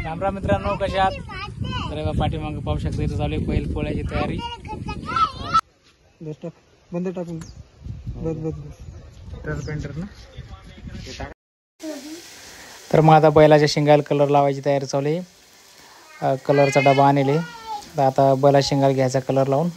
रामराम मित्रांनो, कशा आहात? तर पाठीमागे पाहू शकता इथं चालू आहे बैल पोळ्याची तयारी. बंद टाकून पेंटर ना. तर मग आता बैलाच्या शिंगाला कलर लावायची तयारी चालू आहे. कलरचा डबा आणले, तर आता बैला शिंगाला घ्यायचा कलर लावून.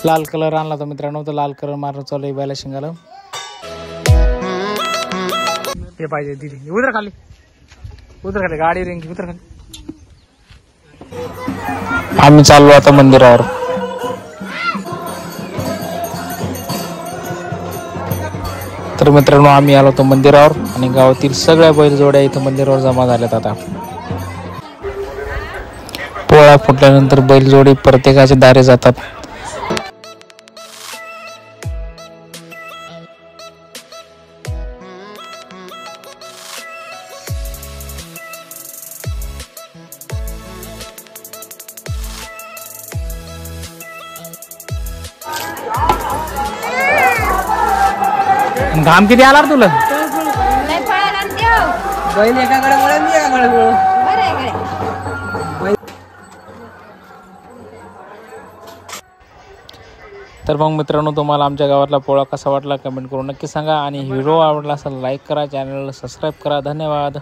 लाल कलर आणला तर मित्रांनो, तर लाल कलर मारून चालू आहे बैला शिंगाला. हे पाहिजे दिदी, उतर खाली गाडी रेंग उतर खाली. आम्ही चाललो आता मंदिरावर. तर मित्रांनो, आम्ही आलो होतो मंदिरावर आणि गावातील सगळ्या बैलजोड्या इथं मंदिरावर जमा झाल्यात. आता पोळा फुटल्यानंतर बैलजोडी प्रत्येकाच्या दारी जातात. घाम किती आला तुला? बैल एकाकडे वळण मी एकाकडे वळण. तर मग मित्रांनो, तुम्हाला आमच्या गावातला पोळा कसा वाटला कमेंट करून नक्की सांगा. आणि व्हिडिओ आवडला असेल लाईक करा, चॅनलला सबस्क्राईब करा. धन्यवाद.